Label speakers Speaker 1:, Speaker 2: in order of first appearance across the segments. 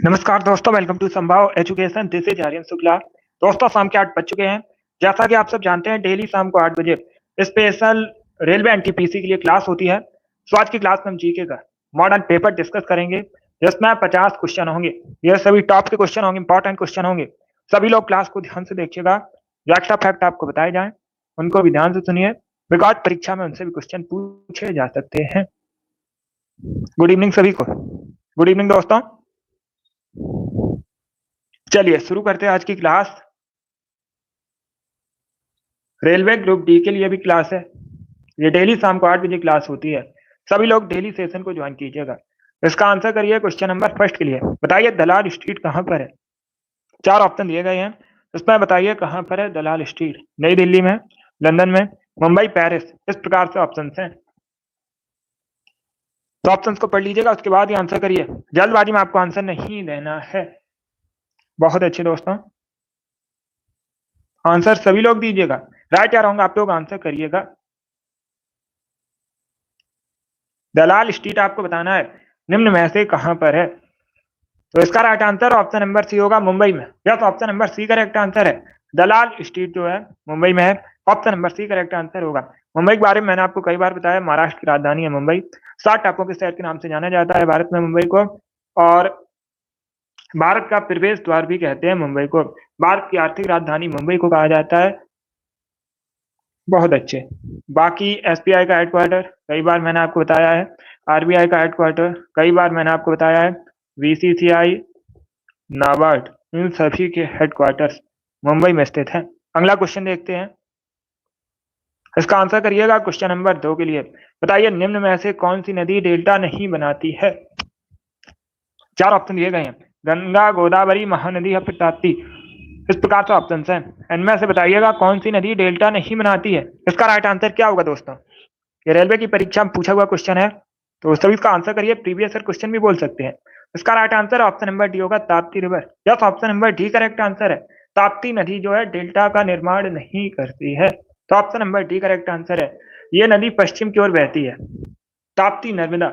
Speaker 1: नमस्कार दोस्तों, welcome to Sambhav education. This is Aryan Shukla. दोस्तों, शाम के 8 बज चुके हैं। जैसा कि आप सब जानते हैं, डेली शाम को 8 बजे स्पेशल रेलवे एनटीपीसी के लिए क्लास होती है। तो आज की क्लास में हम जीके का मॉडर्न पेपर डिस्कस करेंगे, जिसमें 50 क्वेश्चन होंगे। ये सभी टॉप के क्वेश्चन होंगे, इंपॉर्टेंट क्वेश्चन होंगे। सभी लोग क्लास को ध्यान से देखिएगा। जो एक्स्ट्रा फैक्ट आपको बताए जाए उनको भी ध्यान से सुनिए, बिकॉज परीक्षा में उनसे भी क्वेश्चन पूछे जा सकते हैं। गुड इवनिंग सभी को। गुड इवनिंग दोस्तों। चलिए शुरू करते हैं आज की क्लास। रेलवे ग्रुप डी के लिए भी क्लास है। ये डेली शाम को 8 बजे क्लास होती है। सभी लोग डेली सेशन को ज्वाइन कीजिएगा। इसका आंसर करिए क्वेश्चन नंबर फर्स्ट के लिए। बताइए दलाल स्ट्रीट कहाँ पर है। 4 ऑप्शन दिए गए हैं। इसमें बताइए कहाँ पर है दलाल स्ट्रीट। नई दिल्ली में, लंदन में, मुंबई, पेरिस। इस प्रकार से ऑप्शन हैं। तो ऑप्शन को पढ़ लीजिएगा, उसके बाद ही आंसर करिए। जल्दबाजी में आपको आंसर नहीं देना है। बहुत अच्छे दोस्तों, आंसर सभी लोग दीजिएगा। राइट या रॉन्ग आप लोग आंसर करिएगा। दलाल स्ट्रीट आपको बताना है निम्न में से कहां पर है। तो इसका right answer option number C होगा, मुंबई में। Yes, option number C correct answer है। दलाल स्ट्रीट जो है मुंबई में है। Option number C correct answer होगा। मुंबई के बारे में मैंने आपको कई बार बताया, महाराष्ट्र की राजधानी है मुंबई। 7 टापुओं के शहर के नाम से जाना जाता है भारत में मुंबई को। और भारत का प्रवेश द्वार भी कहते हैं मुंबई को। भारत की आर्थिक राजधानी मुंबई को कहा जाता है। बहुत अच्छे। बाकी एसबीआई का हेडक्वार्टर कई बार मैंने आपको बताया है। आरबीआई का हेडक्वार्टर कई बार मैंने आपको बताया है। बीसीसीआई, नाबार्ड, इन सभी के हेडक्वार्टर्स मुंबई में स्थित हैं। अगला क्वेश्चन देखते हैं। इसका आंसर करिएगा क्वेश्चन नंबर 2 के लिए। बताइए निम्न में से कौन सी नदी डेल्टा नहीं बनाती है। 4 ऑप्शन दिए गए हैं। गंगा, गोदावरी, महानदी या फिर ताप्ती। इस प्रकार से ऑप्शन हैं। इनमें से बताइएगा कौन सी नदी डेल्टा नहीं बनाती है। इसका राइट आंसर क्या होगा दोस्तों। ये रेलवे की परीक्षा में पूछा हुआ क्वेश्चन है, तो सभी इसका आंसर करिए। प्रीवियस ईयर क्वेश्चन भी बोल सकते हैं। इसका right answer option number D होगा, Tapti river. Yes, option number D correct answer है। ताप्ती नदी जो है डेल्टा का निर्माण नहीं करती है। तो option number D correct answer है। ये नदी पश्चिम की ओर बहती है। ताप्ती, नर्मदा,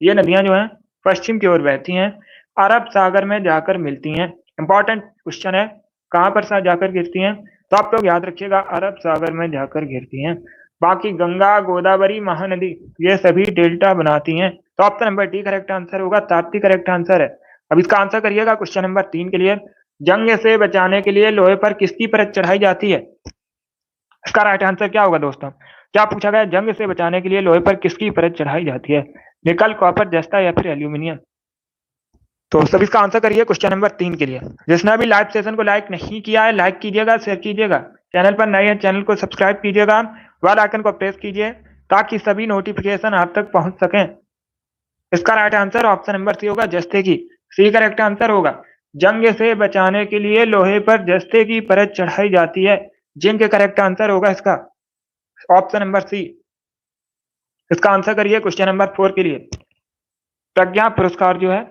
Speaker 1: ये नदियां जो हैं पश्चिम की ओर बहती हैं, अरब सागर में जाकर मिलती हैं। इंपॉर्टेंट क्वेश्चन है, कहां पर जाकर गिरती हैं। तो आप लोग याद रखिएगा, अरब सागर में जाकर गिरती हैं। बाकी गंगा, गोदावरी, महानदी ये सभी डेल्टा बनाती हैं। तो option number D correct answer होगा, ताप्ती करेक्ट आंसर है। अब इसका आंसर करिएगा क्वेश्चन नंबर 3 के लिए। जंग से बचाने के लिए लोहे पर किसकी परत चढ़ाई जाती है। इसका राइट आंसर क्या होगा दोस्तों। क्या पूछा गया, जंग से बचाने के लिए लोहे पर किसकी परत चढ़ाई जाती है। निकल, कॉपर, जस्ता या फिर एल्यूमिनियम। तो सब इसका आंसर करिए क्वेश्चन नंबर 3 के लिए। जिसने अभी लाइव सेशन को लाइक नहीं किया है, लाइक कीजिएगा, शेयर कीजिएगा। चैनल पर नए हैं, चैनल को सब्सक्राइब कीजिएगा, बेल आइकन को प्रेस कीजिए ताकि सभी नोटिफिकेशन आप तक पहुंच सकें। इसका right answer option number C होगा, जस्ते की। सी करेक्ट आंसर होगा। जंग से बचाने के लिए लोहे पर जस्ते की परत चढ़ाई जाती है। जिंक करेक्ट आंसर होगा इसका, ऑप्शन नंबर सी। इसका आंसर करिए क्वेश्चन नंबर 4 के लिए। प्रज्ञा पुरस्कार जो है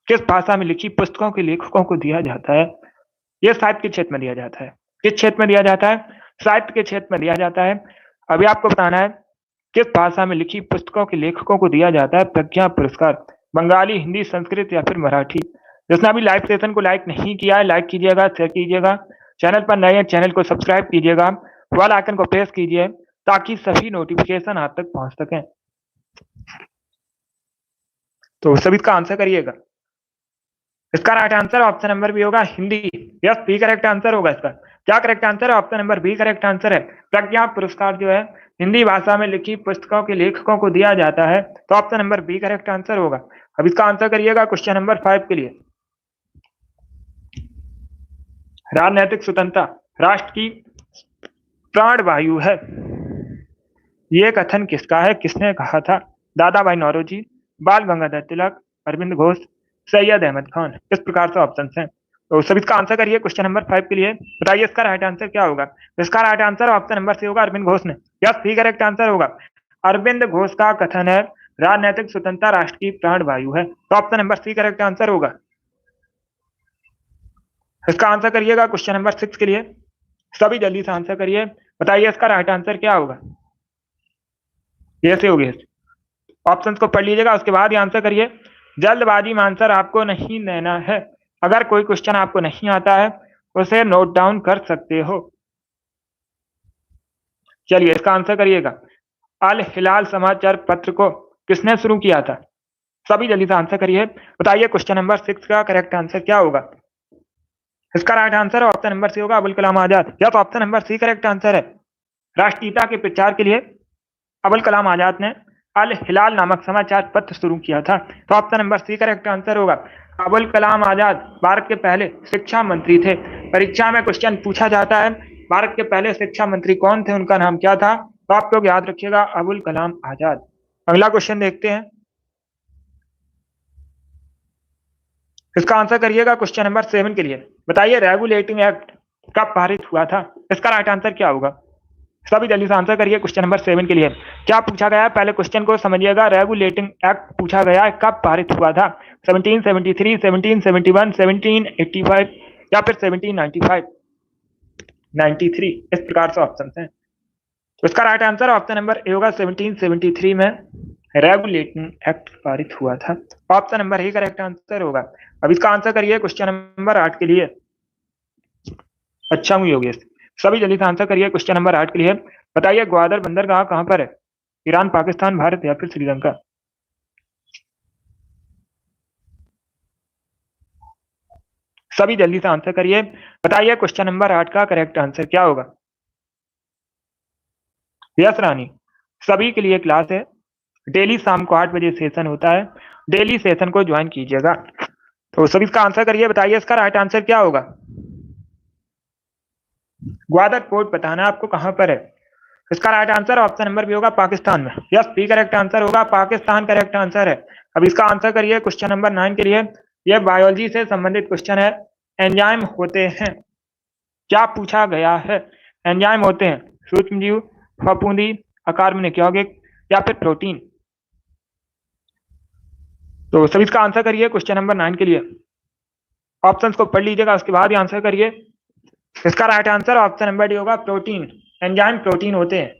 Speaker 1: किस भाषा में लिखी पुस्तकों के लेखकों को दिया जाता है। यह साहित्य के क्षेत्र में दिया जाता है। किस क्षेत्र में दिया जाता है। साहित्य के क्षेत्र में दिया जाता है। अभी आपको बताना है किस भाषा में लिखी पुस्तकों के लेखकों को दिया जाता है प्रज्ञा पुरस्कार। बंगाली, हिंदी, संस्कृत या फिर मराठी। जिसने अभी लाइव सेशन को लाइक नहीं किया है, लाइक कीजिएगा, शेयर कीजिएगा। चैनल पर नए हैं, चैनल को सब्सक्राइब कीजिएगा, बेल आइकन को प्रेस कीजिए ताकि सभी नोटिफिकेशन आप तक पहुंच सकें। तो सभी इसका आंसर करिएगा। इसका right answer option number B होगा, Hindi. Yes, B correct answer होगा इसका। क्या करेक्ट आंसर है, option number B correct answer है। प्रज्ञा पुरस्कार जो है हिंदी भाषा में लिखी पुस्तकों के लेखकों को दिया जाता है। तो option number B correct answer होगा। अब इसका आंसर करिएगा क्वेश्चन नंबर 5 के लिए। राजनैतिक स्वतंत्रता राष्ट्र की प्राण वायु है, ये कथन किसका है, किसने कहा था। दादा भाई नौरोजी, बाल गंगाधर तिलक, अरविंद घोष, सैयद अहमद खान। इस प्रकार से ऑप्शन हैं। तो सब इसका आंसर करिए क्वेश्चन नंबर 5 के लिए। बताइए इसका राइट आंसर क्या होगा। इसका right answer option number C होगा, अरविंद घोष ने। यस, सी करेक्ट आंसर होगा। अरविंद घोष का कथन है राजनैतिक स्वतंत्रता राष्ट्र की प्राण वायु है। तो option number C correct answer होगा। इसका आंसर करिएगा क्वेश्चन नंबर 6 के लिए। सभी जल्दी से आंसर करिए। बताइए इसका राइट आंसर क्या होगा। ये से होगी। ऑप्शंस को पढ़ लीजिएगा, उसके बाद ही आंसर करिए। जल्दबाजी में आंसर आपको नहीं देना है। अगर कोई क्वेश्चन आपको नहीं आता है उसे नोट डाउन कर सकते हो। चलिए इसका आंसर करिएगा। अल हिलाल समाचार पत्र को किसने शुरू किया था? सभी जल्दी से आंसर करिए। बताइए क्वेश्चन नंबर 6 का करेक्ट आंसर क्या होगा? इसका right answer option number C होगा, अबुल कलाम आजाद। या तो option number C correct answer है। राष्ट्रीयता के प्रचार के लिए अबुल कलाम आजाद ने अल हिलाल नामक समाचार पत्र शुरू किया था। तो option number C correct answer होगा। अबुल कलाम आजाद भारत के पहले शिक्षा मंत्री थे। परीक्षा में क्वेश्चन पूछा जाता है भारत के पहले शिक्षा मंत्री कौन थे, उनका नाम क्या था? तो आप लोग याद रखिएगा अबुल कलाम आजाद। अगला क्वेश्चन देखते हैं। इसका आंसर करिएगा क्वेश्चन नंबर 7 के लिए। बताइए रेगुलेटिंग एक्ट कब पारित हुआ था? इसका राइट आंसर क्या होगा? सभी जल्दी से आंसर करिए क्वेश्चन नंबर 7 के लिए। क्या पूछा गया है पहले क्वेश्चन को समझिएगा। रेगुलेटिंग एक्ट पूछा गया है कब पारित हुआ था? 1773, 1771, 1785 या फिर 1795, 93, इस प्रकार से ऑप्शन हैं। तो इसका right answer option number A होगा। 1773 में रेगुलेटिंग एक्ट पारित हुआ था। Option number A correct answer होगा। अब इसका आंसर करिए क्वेश्चन नंबर 8 के लिए। अच्छा हुई होगी। सभी जल्दी से आंसर करिए क्वेश्चन नंबर 8 के लिए। बताइए ग्वादर बंदरगाह कहां पर है? ईरान, पाकिस्तान, भारत या फिर श्रीलंका? सभी जल्दी से आंसर करिए। बताइए क्वेश्चन नंबर 8 का करेक्ट आंसर क्या होगा? यस रानी, सभी के लिए क्लास है। डेली शाम को 8 बजे सेशन होता है। डेली सेशन को ज्वाइन कीजिएगा। तो सभी इसका आंसर करिए। बताइए इसका राइट आंसर क्या होगा? ग्वादर पोर्ट बताना आपको कहां पर है। इसका right answer option number B होगा, पाकिस्तान में। यस, बी करेक्ट आंसर होगा, पाकिस्तान करेक्ट आंसर है। अब इसका आंसर करिए क्वेश्चन नंबर 9 के लिए। यह बायोलॉजी से संबंधित क्वेश्चन है। एंजाइम होते हैं, क्या पूछा गया है? एंजाइम होते हैं सूक्ष्मजीव, फफूंदी, अकार्बनिक यौगिक या फिर प्रोटीन? तो सभी इसका आंसर करिए क्वेश्चन नंबर 9 के लिए। ऑप्शंस को पढ़ लीजिएगा, उसके बाद ही आंसर करिए। इसका right answer option number D होगा, प्रोटीन। एंजाइम प्रोटीन होते हैं।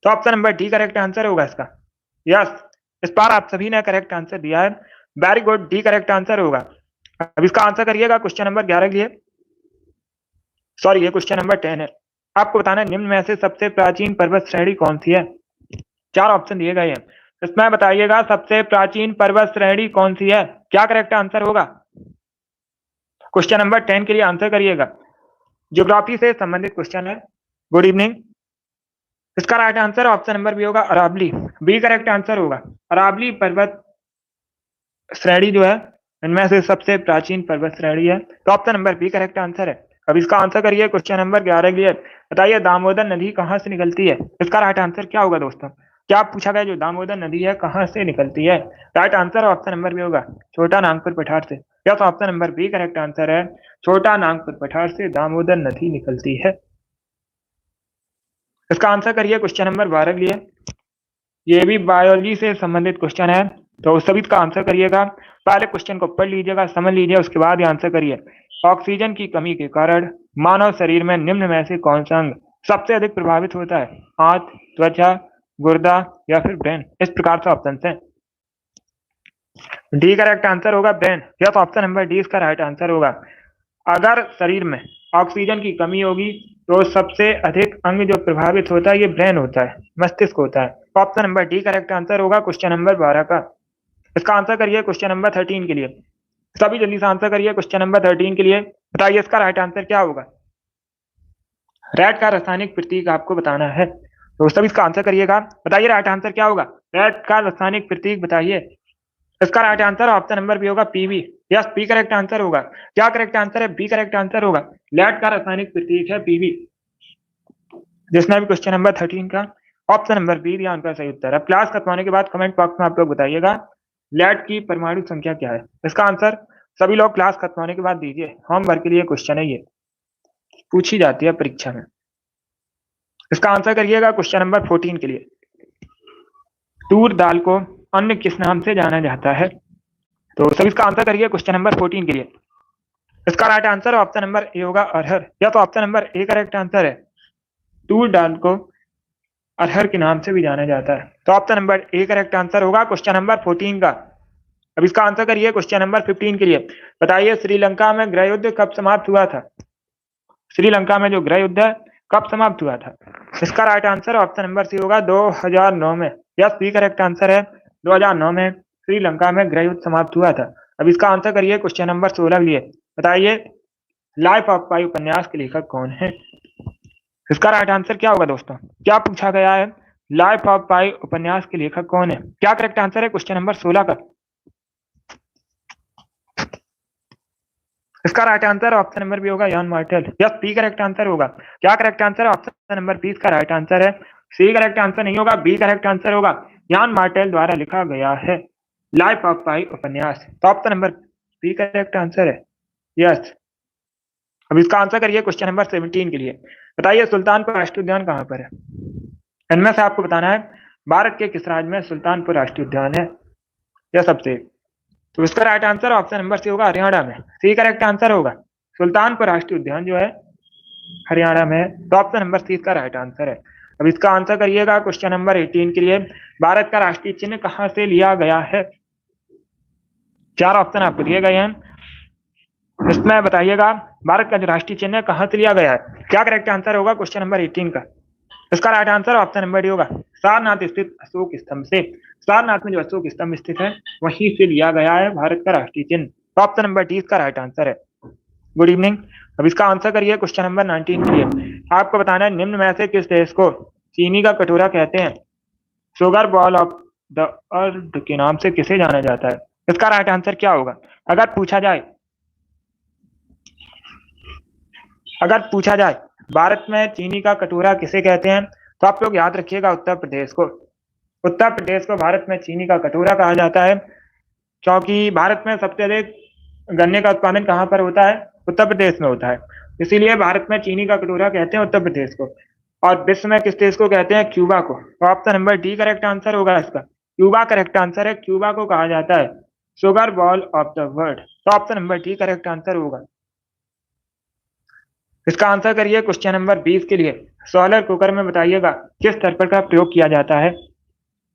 Speaker 1: तो option number D correct answer होगा इसका। यस, इस बार आप सभी ने करेक्ट आंसर दिया है। Very good, D correct answer होगा। अब इसका आंसर करिएगा क्वेश्चन नंबर 11 के लिए। सॉरी, ये क्वेश्चन नंबर 10 है। आपको बताना है निम्न में से सबसे प्राचीन पर्वत श्रेणी कौन सी है? 4 ऑप्शन दिए गए हैं। इसमें बताइएगा सबसे प्राचीन पर्वत श्रेणी कौन सी है, क्या करेक्ट आंसर होगा? क्वेश्चन नंबर 10 के लिए आंसर करिएगा। ज्योग्राफी से संबंधित क्वेश्चन है। Good evening. इसका right answer option number B होगा, अरावली। बी करेक्ट आंसर होगा। अरावली पर्वत श्रेणी जो है इनमें से सबसे प्राचीन पर्वत श्रेणी है। तो option number B correct answer है। अब इसका आंसर करिए क्वेश्चन नंबर 11 के लिए। बताइए दामोदर नदी कहां से निकलती है? इसका राइट आंसर क्या होगा दोस्तों? क्या पूछा गया जो दामोदर नदी है कहां से निकलती है? Right answer option number B होगा, छोटा नागपुर पठार से। या तो option number B correct answer है, छोटा नागपुर पठार से दामोदर नदी निकलती है। इसका आंसर करिए क्वेश्चन नंबर 12 के लिए। ये भी बायोलॉजी से संबंधित क्वेश्चन है, तो सभी का आंसर करिएगा। पहले क्वेश्चन को पढ़ लीजिएगा, समझ लीजिए, उसके बाद ही आंसर करिए। ऑक्सीजन की कमी के कारण मानव शरीर में निम्न में से कौन सा अंग सबसे अधिक प्रभावित होता है? हाथ, त्वचा, गुर्दा या फिर ब्रेन? इस प्रकार से ऑप्शन है। डी करेक्ट आंसर होगा, ब्रेन। या तो ऑप्शन नंबर डी इसका राइट आंसर होगा। अगर शरीर में ऑक्सीजन की कमी होगी तो सबसे अधिक अंग जो प्रभावित होता है ये ब्रेन होता है, मस्तिष्क होता है। Option number D correct answer होगा क्वेश्चन नंबर 12 का। इसका आंसर करिए क्वेश्चन नंबर 13 के लिए। सभी जल्दी से आंसर करिए क्वेश्चन नंबर 13 के लिए। बताइए इसका राइट आंसर क्या होगा? रेड का रासायनिक प्रतीक आपको बताना है, तो सभी इसका आंसर करिएगा। बताइए राइट आंसर क्या होगा? रेड का रासायनिक प्रतीक बताइए। इसका right answer option number B होगा, PB. Yes, B correct answer होगा। क्या करेक्ट आंसर है? बी करेक्ट आंसर होगा। लेड का रासायनिक प्रतीक है पीबी। जिसने भी क्वेश्चन नंबर 13 का ऑप्शन नंबर बी दिया उनका सही उत्तर है। क्लास खत्म होने के बाद कमेंट बॉक्स में आप लोग बताइएगा लेड की परमाणु संख्या क्या है। इसका आंसर सभी लोग क्लास खत्म होने के बाद दीजिए। होमवर्क के लिए क्वेश्चन है, ये पूछी जाती है परीक्षा में। इसका आंसर करिएगा क्वेश्चन नंबर 14 के लिए। तूर दाल को अन्य किस नाम से जाना जाता है? तो सभी इसका आंसर करिए क्वेश्चन नंबर 14 के लिए। इसका right answer option number A होगा, अरहर। या तो option number A correct answer है। तूर दाल को अरहर के नाम से भी जाना जाता है। तो option number A correct answer होगा क्वेश्चन नंबर 14 का। अब इसका आंसर करिए क्वेश्चन नंबर 15 के लिए। बताइए श्रीलंका में गृह युद्ध कब समाप्त हुआ था? श्रीलंका में जो गृह युद्ध है कब समाप्त हुआ था? इसका right answer option number C होगा 2009 में। यस, सी करेक्ट आंसर है। 2009 में श्रीलंका में गृह युद्ध समाप्त हुआ था। अब इसका आंसर करिए क्वेश्चन नंबर 16 के लिए। बताइए लाइफ ऑफ पाई उपन्यास के लेखक कौन है? इसका राइट आंसर क्या होगा दोस्तों? क्या पूछा गया है? लाइफ ऑफ पाई उपन्यास के लेखक कौन है? क्या करेक्ट आंसर है क्वेश्चन नंबर 16 का? इसका right answer option number B होगा Yann Martel. Yes, B correct answer होगा। क्या करेक्ट आंसर है? ऑप्शन नंबर बी इसका राइट आंसर है। सी करेक्ट आंसर नहीं होगा, बी करेक्ट आंसर होगा। यान मार्टेल द्वारा लिखा गया है लाइफ ऑफ पाई उपन्यास। तो option number B correct answer है। यस, अब इसका आंसर करिए क्वेश्चन नंबर 17 के लिए। बताइए सुल्तानपुर राष्ट्रीय उद्यान कहाँ पर है? इनमें से आपको बताना है भारत के किस राज्य में सुल्तानपुर राष्ट्रीय उद्यान है? यह सबसे तो इसका right answer option number C होगा हरियाणा में। सी करेक्ट आंसर होगा। सुल्तानपुर राष्ट्रीय उद्यान जो है हरियाणा में है। तो ऑप्शन नंबर सी इसका राइट आंसर है। अब इसका आंसर करिएगा क्वेश्चन नंबर 18 के लिए। भारत का राष्ट्रीय चिन्ह कहां से लिया गया है? 4 ऑप्शन आपको दिए गए हैं, इसमें बताइएगा भारत का जो राष्ट्रीय चिन्ह है कहां से लिया गया है? क्या करेक्ट आंसर होगा क्वेश्चन नंबर 18 का? इसका right answer option number D होगा सारनाथ स्थित अशोक स्तंभ से। सारनाथ में जो अशोक स्तंभ स्थित है वहीं से लिया गया है भारत का राष्ट्रीय चिन्ह। ऑप्शन नंबर डी इसका राइट आंसर है। Good evening. अब इसका आंसर करिए क्वेश्चन नंबर 19 के लिए। आपको बताना है निम्न में से किस देश को चीनी का कटोरा कहते हैं? Sugar bowl of the earth के नाम से किसे जाना जाता है? इसका राइट आंसर क्या होगा? अगर पूछा जाए भारत में चीनी का कटोरा किसे कहते हैं, तो आप लोग याद रखिएगा उत्तर प्रदेश को। उत्तर प्रदेश को भारत में चीनी का कटोरा कहा जाता है, क्योंकि भारत में सबसे अधिक गन्ने का उत्पादन कहाँ पर होता है? उत्तर प्रदेश में होता है। इसीलिए भारत में चीनी का कटोरा कहते हैं उत्तर प्रदेश को। और विश्व में किस देश को कहते हैं? क्यूबा को। तो option number D correct answer होगा इसका। क्यूबा करेक्ट आंसर है। क्यूबा को कहा जाता है sugar bowl of the world. तो option number D correct answer होगा। इसका आंसर करिए क्वेश्चन नंबर 20 के लिए। सोलर कुकर में बताइएगा किस तर्पण का प्रयोग किया जाता है?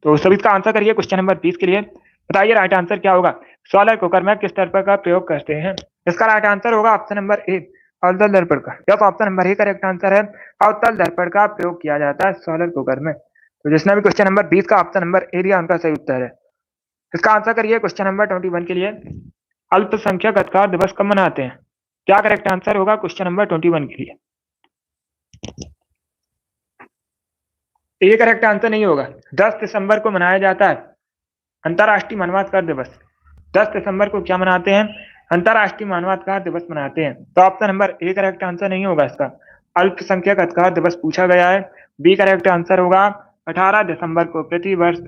Speaker 1: तो सभी इसका आंसर करिए क्वेश्चन नंबर 20 के लिए। बताइए राइट आंसर क्या होगा? सोलर कुकर में किस तर्पण का प्रयोग करते हैं? इसका राइट आंसर होगा ऑप्शन नंबर ए अवतल दर्पण का। यह option number A correct answer है। अवतल दर्पण का प्रयोग किया जाता है सोलर कुकर में। तो जिसने भी क्वेश्चन नंबर 20 का ऑप्शन नंबर ए दिया उनका सही उत्तर है। इसका आंसर करिए क्वेश्चन नंबर 21 के लिए। अल्पसंख्यक अधिकार दिवस कब मनाते हैं? क्या करेक्ट आंसर होगा क्वेश्चन नंबर 21 के लिए? ये करेक्ट आंसर नहीं होगा। 10 दिसंबर को मनाया जाता है अंतर्राष्ट्रीय मानवाधिकार दिवस। 10 दिसंबर को क्या मनाते हैं? अंतर्राष्ट्रीय मानवाधिकार दिवस मनाते हैं। तो option number A correct answer नहीं होगा इसका। अल्पसंख्यक अधिकार दिवस पूछा गया है। बी करेक्ट आंसर होगा 18 दिसंबर को प्रतिवर्ष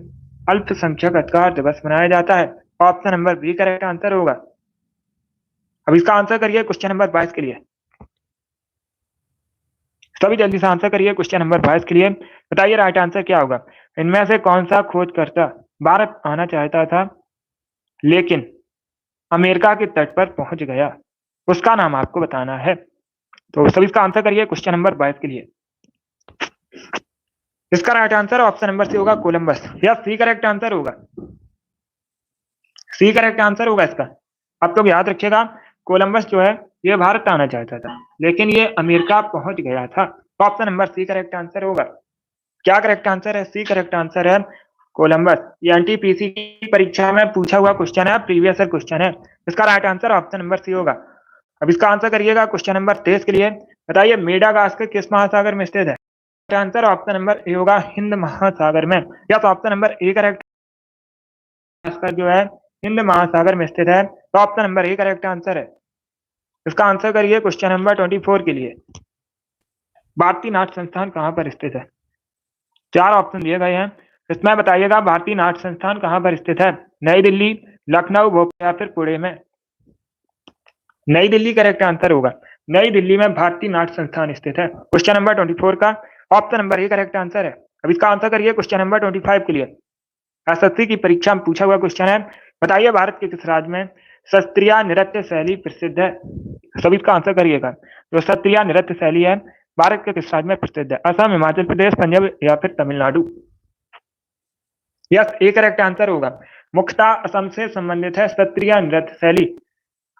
Speaker 1: अल्पसंख्यक अधिकार दिवस मनाया जाता है। Option number B correct answer होगा। अब इसका आंसर करिए क्वेश्चन नंबर 22 के लिए। सभी जल्दी से आंसर करिए क्वेश्चन नंबर 22 के लिए। बताइए राइट आंसर क्या होगा? इनमें से कौन सा खोजकर्ता भारत आना चाहता था लेकिन अमेरिका के तट पर पहुंच गया? उसका नाम आपको बताना है। तो सभी इसका आंसर करिए क्वेश्चन नंबर 22 के लिए। इसका right answer option number C होगा कोलंबस। या सी करेक्ट आंसर होगा। सी करेक्ट आंसर होगा इसका। आप लोग याद रखिएगा कोलंबस जो है ये भारत आना चाहता था लेकिन ये अमेरिका पहुंच गया था। तो option number C correct answer होगा। क्या करेक्ट आंसर है? सी करेक्ट आंसर है कोलंबस। ये एनटीपीसी की परीक्षा में पूछा हुआ क्वेश्चन है, प्रीवियस ईयर क्वेश्चन है। इसका right answer option number C होगा। अब इसका आंसर करिएगा क्वेश्चन नंबर 23 के लिए। बताइए मेडागास्कर किस महासागर में स्थित है? आंसर ऑप्शन नंबर ए होगा हिंद महासागर में। या तो ऑप्शन नंबर ए करेक्ट जो है हिंद महासागर में स्थित है। तो option number A correct answer है। इसका आंसर करिए क्वेश्चन नंबर 24 के लिए। भारतीय नाट्य संस्थान कहां पर स्थित है? 4 ऑप्शन दिए गए हैं, इसमें बताइएगा भारतीय नाट्य संस्थान कहां पर स्थित है? नई दिल्ली, लखनऊ, भोपाल या फिर पुणे में? नई दिल्ली करेक्ट आंसर होगा। नई दिल्ली में भारतीय नाट्य संस्थान स्थित है। क्वेश्चन नंबर 24 का option number A correct answer है। अब इसका आंसर करिए क्वेश्चन नंबर 25 के लिए। एसएससी की परीक्षा में पूछा हुआ क्वेश्चन है। बताइए भारत के किस राज्य में शास्त्रीय नृत्य शैली प्रसिद्ध है? सभी इसका आंसर करिएगा। जो शास्त्रीय नृत्य शैली है भारत के किस राज्य में प्रसिद्ध है? असम, हिमाचल प्रदेश, पंजाब या फिर तमिलनाडु? यस, ए करेक्ट आंसर होगा। मुख्यतः असम से संबंधित है। क्षत्रिय नृत्य शैली।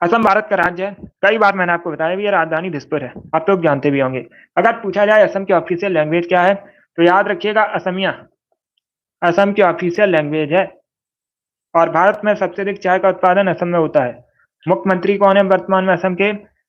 Speaker 1: असम भारत का राज्य है, कई बार मैंने आपको बताया भी, ये राजधानी दिसपुर है, आप लोग जानते भी होंगे। अगर पूछा जाए असम की ऑफिशियल लैंग्वेज क्या है, तो याद रखिएगा असमिया असम की ऑफिशियल लैंग्वेज है। और भारत में सबसे अधिक चाय का उत्पादन असम में होता है। मुख्यमंत्री कौन है वर्तमान में असम के?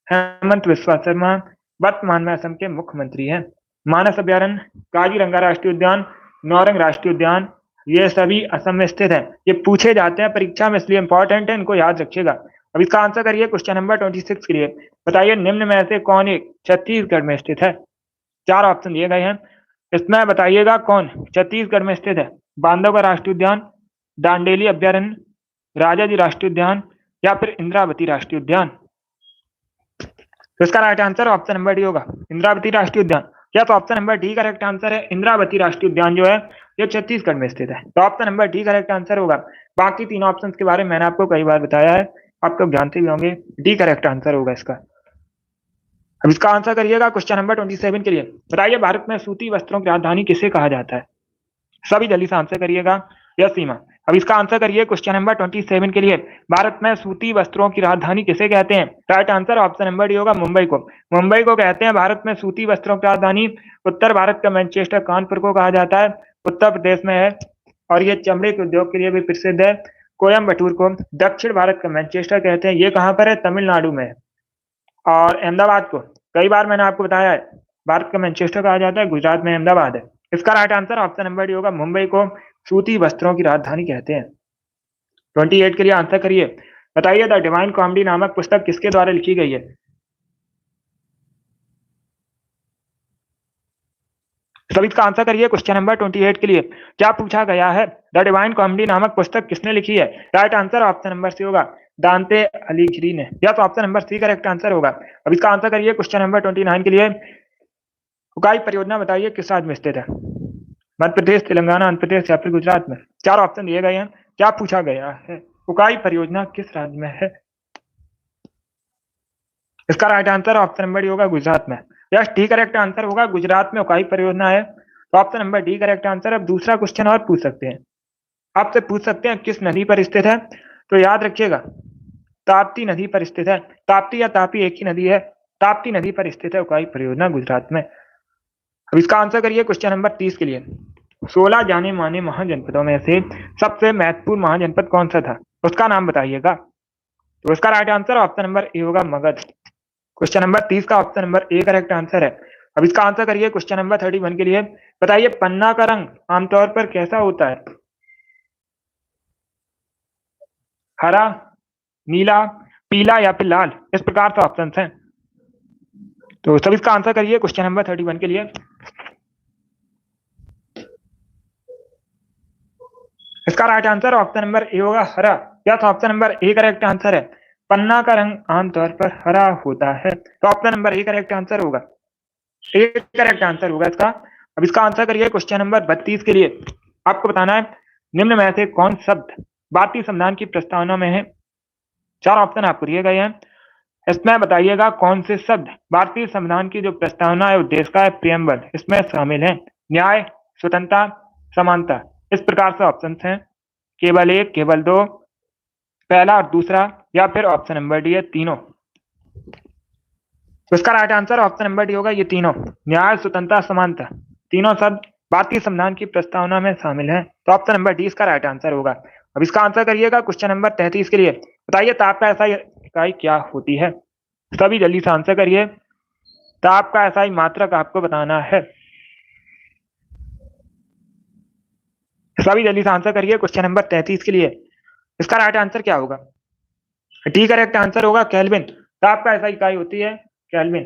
Speaker 1: हेमंत बिस्वा शर्मा वर्तमान में असम के मुख्यमंत्री हैं। मानस अभ्यारण्य, काजीरंगा राष्ट्रीय उद्यान, नौरंग राष्ट्रीय उद्यान, ये सभी असम में स्थित है। ये पूछे जाते हैं परीक्षा में, इसलिए इंपॉर्टेंट है, इनको याद रखिएगा। अब इसका आंसर करिए क्वेश्चन नंबर 26 के लिए। बताइए निम्न में से कौन एक छत्तीसगढ़ में स्थित है? 4 ऑप्शन दिए गए हैं, इसमें बताइएगा कौन छत्तीसगढ़ में स्थित है। बांधवगढ़ राष्ट्रीय उद्यान, दांडेली अभ्यारण्य, राजाजी राष्ट्रीय उद्यान या फिर इंद्रावती राष्ट्रीय उद्यान। तो इसका right answer option number D होगा, इंद्रावती राष्ट्रीय उद्यान। या तो option number D correct answer है। इंद्रावती राष्ट्रीय उद्यान जो है ये छत्तीसगढ़ में स्थित है, तो option number D correct answer होगा। बाकी 3 ऑप्शन के बारे में मैंने आपको कई बार बताया है, आप लोग जानते भी होंगे, डी करेक्ट आंसर होगा इसका। अब इसका आंसर करिएगा क्वेश्चन नंबर 27 के लिए। बताइए भारत में सूती वस्त्रों की राजधानी किसे कहा जाता है? सभी जल्दी से आंसर करिएगा। यस सीमा। अब इसका आंसर करिए क्वेश्चन नंबर 27 के लिए। भारत में सूती वस्त्रों की राजधानी किसे कहते हैं? Right answer option number D होगा, मुंबई को। मुंबई को कहते हैं भारत में सूती वस्त्रों की राजधानी। उत्तर भारत का मैनचेस्टर कानपुर को कहा जाता है, उत्तर प्रदेश में है, और ये चमड़े के उद्योग के लिए भी प्रसिद्ध है। कोयम्बटूर को दक्षिण भारत का मैनचेस्टर कहते हैं, ये कहाँ पर है? तमिलनाडु में है। और अहमदाबाद को कई बार मैंने आपको बताया है भारत का मैनचेस्टर कहा जाता है, गुजरात में अहमदाबाद है। इसका right answer option number D होगा, मुंबई को सूती वस्त्रों की राजधानी कहते हैं। 28 के लिए आंसर करिए। बताइए द डिवाइन कॉमेडी नामक पुस्तक किसके द्वारा लिखी गई है? सभी इसका आंसर करिए क्वेश्चन नंबर 28 के लिए। क्या पूछा गया है? द डिवाइन कॉमेडी नामक पुस्तक किसने लिखी है? Right answer option number C होगा, दांते अलीघिरी ने। या तो option number C correct answer होगा। अब इसका आंसर करिए क्वेश्चन नंबर 29 के लिए। उकाई परियोजना बताइए किस राज्य में स्थित है? मध्य प्रदेश, तेलंगाना, आंध्र प्रदेश या फिर गुजरात में। 4 ऑप्शन दिए गए हैं। क्या पूछा गया है? उकाई परियोजना किस राज्य में है? इसका right answer option number D होगा, गुजरात में। यस, डी करेक्ट आंसर होगा, गुजरात में उकाई परियोजना है, तो option number D correct answer. अब दूसरा क्वेश्चन और पूछ सकते हैं, आपसे पूछ सकते हैं किस नदी पर स्थित है? तो याद रखिएगा ताप्ती नदी पर स्थित है। ताप्ती या तापी एक ही नदी है, ताप्ती नदी पर स्थित है उकाई परियोजना, गुजरात में। अब इसका आंसर करिए क्वेश्चन नंबर 30 के लिए। 16 जाने माने महाजनपदों में से सबसे महत्वपूर्ण महाजनपद कौन सा था? उसका नाम बताइएगा। तो इसका right answer option number A होगा, मगध। क्वेश्चन नंबर 30 का option number A correct answer है। अब इसका आंसर करिए क्वेश्चन नंबर 31 के लिए। बताइए पन्ना का रंग आमतौर पर कैसा होता है? हरा, नीला, पीला या फिर लाल, इस प्रकार से ऑप्शन हैं। तो सब इसका आंसर करिए क्वेश्चन नंबर 31 के लिए। इसका right answer option number A होगा, हरा। या तो option number A correct answer है, पन्ना का रंग आमतौर पर हरा होता है, तो option number A correct answer होगा, ए करेक्ट आंसर होगा इसका। अब इसका आंसर करिए क्वेश्चन नंबर 32 के लिए। आपको बताना है निम्न में से कौन शब्द भारतीय संविधान की प्रस्तावना में है? 4 ऑप्शन आपको दिए गए हैं, इसमें बताइएगा कौन से शब्द भारतीय संविधान की जो प्रस्तावना है उद्देश्य का है, प्रियम्बल, इसमें शामिल है। न्याय, स्वतंत्रता, समानता, इस प्रकार से ऑप्शन हैं। केवल एक, केवल दो, पहला और दूसरा, या फिर ऑप्शन नंबर डी है तीनों। तो इसका right answer option number D होगा, ये तीनों, न्याय, स्वतंत्रता, समानता, तीनों शब्द भारतीय संविधान की प्रस्तावना में शामिल हैं, तो ऑप्शन नंबर डी इसका राइट आंसर होगा। अब इसका आंसर करिएगा क्वेश्चन नंबर 33 के लिए। बताइए ताप का एसआई इकाई क्या होती है? सभी जल्दी से आंसर करिए। ताप का एसआई मात्रक आपको बताना है, सभी जल्दी से आंसर करिए क्वेश्चन नंबर 33 के लिए। इसका राइट आंसर क्या होगा? डी करेक्ट आंसर होगा, केल्विन। ताप का एसआई इकाई होती है केल्विन,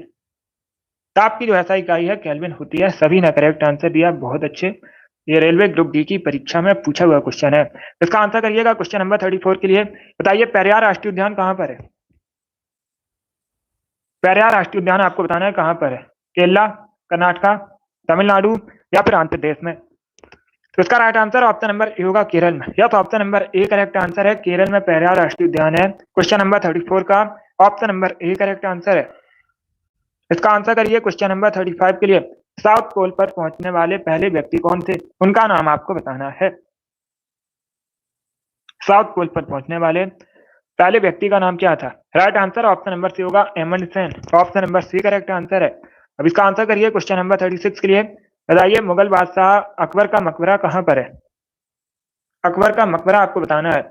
Speaker 1: ताप की जो एसआई इकाई है केल्विन होती है। सभी ने करेक्ट आंसर दिया, बहुत अच्छे। ये रेलवे ग्रुप डी की परीक्षा में पूछा हुआ क्वेश्चन है। इसका आंसर करिएगा क्वेश्चन नंबर 34 के लिए। बताइए पेरियार राष्ट्रीय उद्यान कहां पर है? पेरियार राष्ट्रीय उद्यान आपको बताना है कहां पर है, केरला, कर्नाटका, तमिलनाडु या फिर आंध्र प्रदेश में। तो इसका right answer option number A होगा, केरल में। या तो option number A correct answer है, केरल में पेरियार राष्ट्रीय उद्यान है। क्वेश्चन नंबर 34 का option number A correct answer है। इसका आंसर करिए क्वेश्चन नंबर 35 के लिए। साउथ पोल पर पहुंचने वाले पहले व्यक्ति कौन थे? उनका नाम आपको बताना है। साउथ पोल पर पहुंचने वाले पहले व्यक्ति का नाम क्या था? Right answer option number C होगा Amundsen. Option number C correct answer है। अब इसका आंसर करिए क्वेश्चन नंबर 36 के लिए। बताइए मुगल बादशाह अकबर का मकबरा कहाँ पर है? अकबर का मकबरा आपको बताना है।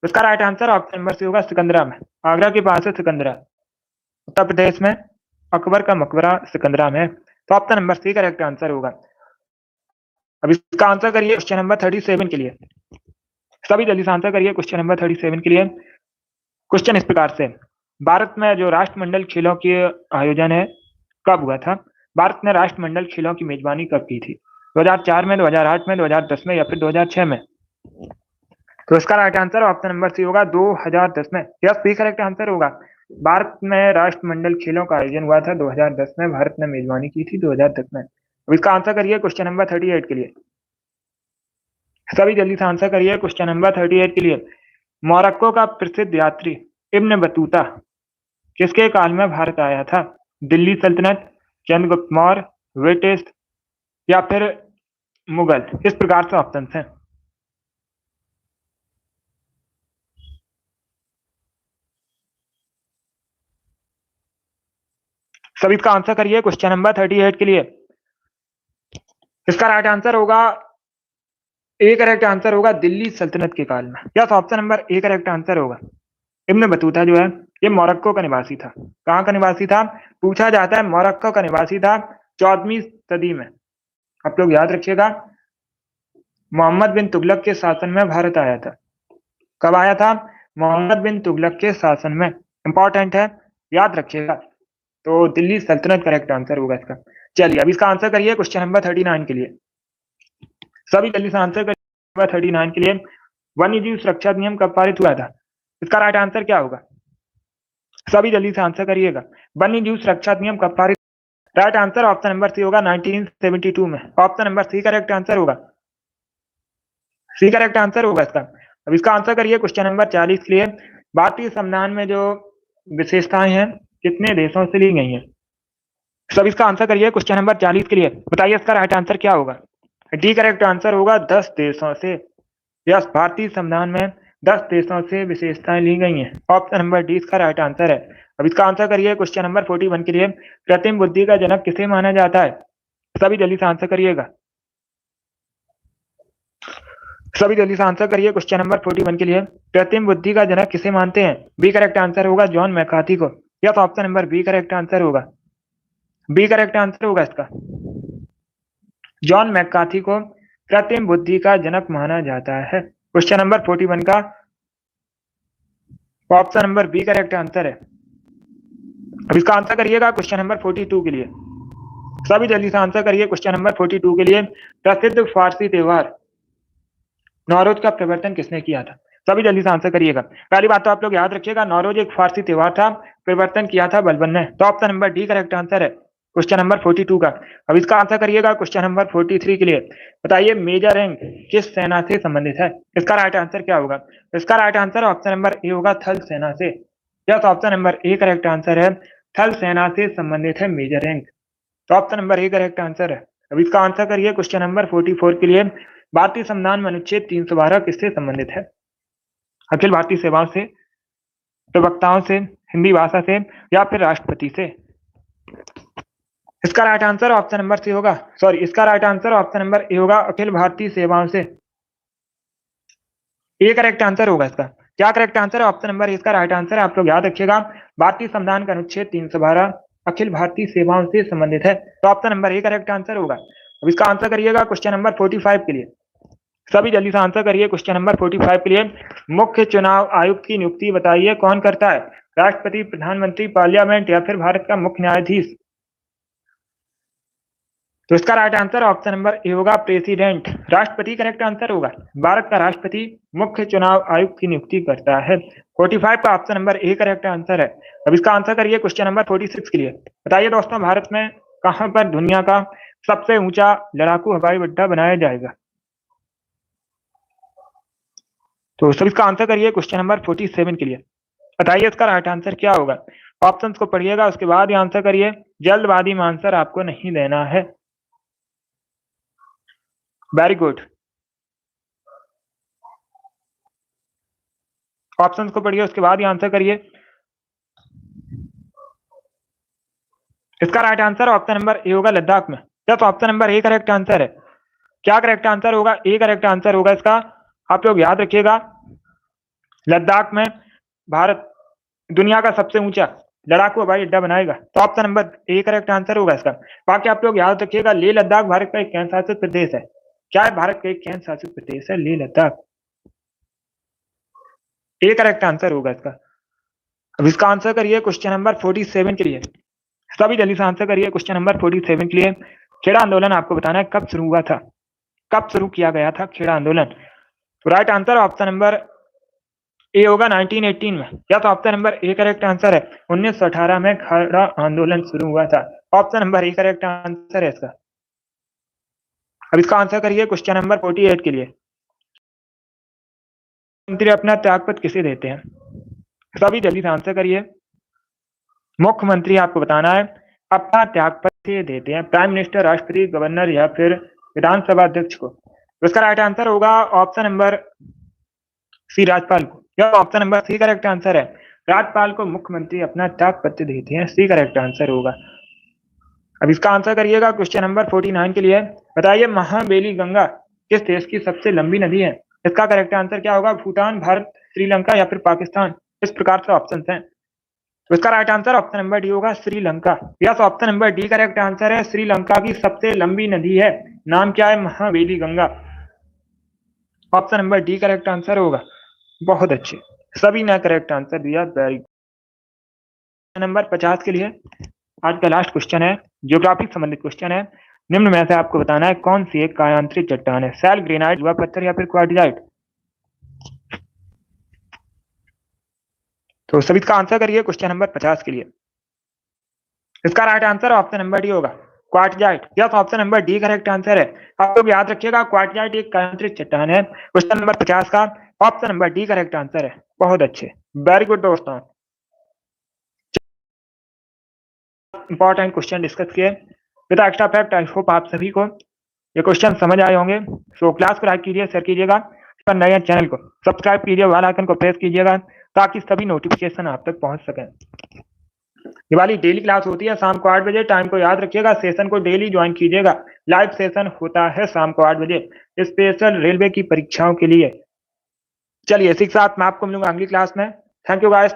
Speaker 1: इसका right answer option number C होगा सिकंदरा में। आगरा के पास है सिकंदरा, उत्तर प्रदेश में अकबर का मकबरा सिकंदरा में। तो option number C correct answer होगा। अब इसका आंसर करिए क्वेश्चन नंबर 37 के लिए। सभी जल्दी से आंसर करिए क्वेश्चन नंबर 37 के लिए। क्वेश्चन इस प्रकार से, भारत में जो राष्ट्रमंडल खेलों के आयोजन है कब हुआ था? भारत ने राष्ट्रमंडल खेलों की मेजबानी कब की थी? 2004 में, 2008 में, 2010 में या फिर 2006 में? तो इसका right answer option number C होगा 2010 में। यस, सी करेक्ट आंसर होगा। भारत में राष्ट्रमंडल खेलों का आयोजन हुआ था 2010 में, भारत ने मेजबानी की थी 2010 में। अब इसका आंसर करिए क्वेश्चन नंबर 38 के लिए। सभी जल्दी से आंसर करिए क्वेश्चन नंबर 38 के लिए। मोरक्को का प्रसिद्ध यात्री इब्न बतूता किसके काल में भारत आया था? दिल्ली सल्तनत, चंद्रगुप्त मौर्य, ब्रिटिश या फिर मुगल? इस प्रकार से ऑप्शन हैं। सभी इसका आंसर करिए क्वेश्चन नंबर 38 के लिए। इसका राइट आंसर होगा ए करेक्ट आंसर होगा दिल्ली सल्तनत के काल में। Yes, option number A correct answer होगा। इब्न बतूता जो है ये मोरक्को का निवासी था। कहाँ का निवासी था? पूछा जाता है, मोरक्को का निवासी था 14वीं सदी में। आप लोग याद रखिएगा, मोहम्मद बिन तुगलक के शासन में भारत आया था। कब आया था? मोहम्मद बिन तुगलक के शासन में। इंपॉर्टेंट है, याद रखिएगा। तो दिल्ली सल्तनत करेक्ट आंसर होगा इसका। चलिए अब इसका आंसर करिए क्वेश्चन नंबर 39 के लिए। सभी जल्दी से आंसर करिए 39 के लिए। वन्य जीव सुरक्षा अधिनियम कब पारित हुआ था? इसका राइट आंसर क्या होगा? सभी जल्दी से आंसर करिएगा। वन्य जीव सुरक्षा अधिनियम कब पारित? Right answer option number C होगा 1972 में। Option number C correct answer होगा। सी करेक्ट आंसर होगा इसका। अब इसका आंसर करिए क्वेश्चन नंबर 40 के लिए। भारतीय संविधान में जो विशेषताएं हैं कितने देशों से ली गई हैं? सब इसका आंसर करिए क्वेश्चन नंबर 40 के लिए। बताइए इसका राइट आंसर क्या होगा? डी करेक्ट आंसर होगा 10 देशों से। यस, भारतीय संविधान में 10 देशों से विशेषताएं ली गई हैं। ऑप्शन नंबर डी इसका राइट आंसर है। अब इसका आंसर करिए क्वेश्चन नंबर 41 के लिए। कृत्रिम बुद्धि का जनक किसे माना जाता है? सभी जल्दी से आंसर करिएगा। सभी जल्दी से आंसर करिए क्वेश्चन नंबर 41 के लिए। कृत्रिम बुद्धि का जनक किसे मानते हैं? बी करेक्ट आंसर होगा जॉन मैकार्थी को। यस, option number B correct answer होगा। बी करेक्ट आंसर होगा इसका। जॉन मैकार्थी को कृत्रिम बुद्धि का जनक माना जाता है। क्वेश्चन नंबर 41 का option number B correct answer है। अब इसका आंसर करिएगा क्वेश्चन नंबर 42 के लिए। सभी जल्दी से आंसर करिए क्वेश्चन नंबर 42 के लिए। प्रसिद्ध फारसी त्योहार नौरोज का प्रवर्तन किसने किया था? सभी जल्दी से आंसर करिएगा। पहली बात तो आप लोग याद रखिएगा, नौरोज एक फारसी त्योहार था, प्रवर्तन किया था बलबन ने। तो option number D correct answer है क्वेश्चन नंबर 42 का। अब इसका आंसर करिएगा क्वेश्चन नंबर 43 के लिए। बताइए मेजर रैंक किस सेना से संबंधित है? इसका राइट आंसर क्या होगा? इसका right answer option number A होगा थल सेना से। Yes, option number A correct answer है। थल सेना से संबंधित है मेजर रैंक। तो option number A correct answer है। अब इसका आंसर करिए क्वेश्चन नंबर 44 के लिए। भारतीय संविधान में अनुच्छेद 312 किससे संबंधित है? अखिल भारतीय सेवाओं से, प्रवक्ताओं से, हिंदी भाषा से या फिर राष्ट्रपति से? इसका right answer option number C होगा, सॉरी, इसका right answer option number A होगा अखिल भारतीय सेवाओं से। ये करेक्ट आंसर होगा इसका। क्या करेक्ट आंसर है? ऑप्शन नंबर इसका राइट आंसर है। आप लोग याद रखिएगा, भारतीय संविधान का अनुच्छेद 312 अखिल भारतीय सेवाओं से संबंधित है। तो option number A correct answer होगा। अब इसका आंसर करिएगा क्वेश्चन नंबर 45 के लिए। सभी जल्दी से आंसर करिए क्वेश्चन नंबर 45 के लिए। मुख्य चुनाव आयुक्त की नियुक्ति बताइए कौन करता है? राष्ट्रपति, प्रधानमंत्री, पार्लियामेंट या फिर भारत का मुख्य न्यायाधीश? तो इसका right answer option number A होगा प्रेसिडेंट। राष्ट्रपति करेक्ट आंसर होगा। भारत का राष्ट्रपति मुख्य चुनाव आयुक्त की नियुक्ति करता है। 45 का option number A correct answer है। अब इसका आंसर करिए क्वेश्चन नंबर 46 के लिए। बताइए दोस्तों, भारत में कहां पर दुनिया का सबसे ऊंचा लड़ाकू हवाई अड्डा बनाया जाएगा? तो सब इसका आंसर करिए क्वेश्चन नंबर 47 के लिए। बताइए इसका राइट आंसर क्या होगा? ऑप्शंस को पढ़िएगा, उसके बाद ही आंसर करिए। जल्दबाजी में आंसर आपको नहीं देना है। Very good. ऑप्शंस को पढ़िए, उसके बाद ही आंसर करिए। इसका right answer option number A होगा, लद्दाख में। Yes, option number A correct answer है। क्या करेक्ट आंसर होगा? ए करेक्ट आंसर होगा इसका। आप लोग याद रखिएगा, लद्दाख में भारत दुनिया का सबसे ऊंचा लड़ाकू हवाई अड्डा बनाएगा, तो option number A correct answer होगा इसका। बाकी आप लोग याद रखिएगा, लेह लद्दाख भारत का एक केंद्र शासित प्रदेश है। क्या है? भारत का एक केंद्र शासित प्रदेश है लेह लद्दाख। ए करेक्ट आंसर होगा इसका। अब इसका आंसर करिए क्वेश्चन नंबर 47 के लिए। सभी जल्दी से आंसर करिए क्वेश्चन नंबर 47 के लिए। खेड़ा आंदोलन आपको बताना है कब शुरू हुआ था, कब शुरू किया गया था खेड़ा आंदोलन। तो right answer option number A होगा 1918 में। या तो option number A correct answer है। 1918 में खेड़ा आंदोलन शुरू हुआ था। Option number A correct answer है इसका। अब इसका आंसर करिए क्वेश्चन नंबर 48 के लिए। मंत्री अपना त्यागपत्र किसे देते हैं? सभी जल्दी से आंसर करिए। मुख्यमंत्री आपको बताना है अपना त्यागपत्र देते हैं, प्राइम मिनिस्टर, राष्ट्रपति, गवर्नर या फिर विधानसभा अध्यक्ष को। तो इसका राइट आंसर होगा ऑप्शन नंबर सी, राज्यपाल को। यह option number C correct answer है। राज्यपाल को मुख्यमंत्री अपना त्यागपत्र देते हैं, सी करेक्ट आंसर होगा। अब इसका आंसर करिएगा क्वेश्चन नंबर 49 के लिए। बताइए महाबेली गंगा किस देश की सबसे लंबी नदी है? इसका करेक्ट आंसर क्या होगा? भूटान, भारत, श्रीलंका या फिर पाकिस्तान। इस प्रकार से ऑप्शन हैं। तो इसका right answer option number D होगा, Sri Lanka. Yes, option number D correct answer है। श्रीलंका की सबसे लंबी नदी है, नाम क्या है? Mahaweli Ganga. Option number D correct answer होगा। बहुत अच्छे, सभी ने करेक्ट आंसर दिया, वेरी गुड। नंबर 50 के लिए आज का लास्ट क्वेश्चन है, ज्योग्राफी संबंधित क्वेश्चन है। निम्न में से आपको बताना है कौन सी एक कायांतरित चट्टान है? सैल, ग्रेनाइट, युवा पत्थर या फिर क्वार्टजाइट। तो सभी का आंसर करिए क्वेश्चन नंबर 50 के लिए। इसका right answer option number D होगा, quartzite. Yes, option number D correct answer है। आप लोग याद रखिएगा, क्वार्टजाइट एक कायांतरित चट्टान है। क्वेश्चन नंबर 50 का option number D correct answer है। बहुत अच्छे, वेरी गुड दोस्तों। इंपॉर्टेंट क्वेश्चन डिस्कस किए with extra fact. I hope आप सभी को ये क्वेश्चन समझ आए होंगे। सो क्लास को लाइक कीजिए, शेयर कीजिएगा, नए चैनल को सब्सक्राइब कीजिए, बेल आइकन को प्रेस कीजिएगा ताकि सभी नोटिफिकेशन आप तक पहुंच सके। ये वाली डेली क्लास होती है शाम को 8 बजे। टाइम को याद रखिएगा, सेशन को डेली ज्वाइन कीजिएगा। लाइव सेशन होता है शाम को 8 बजे, स्पेशल रेलवे की परीक्षाओं के लिए। चलिए, इसी के साथ मैं आपको मिलूंगा अगली क्लास में। Thank you guys.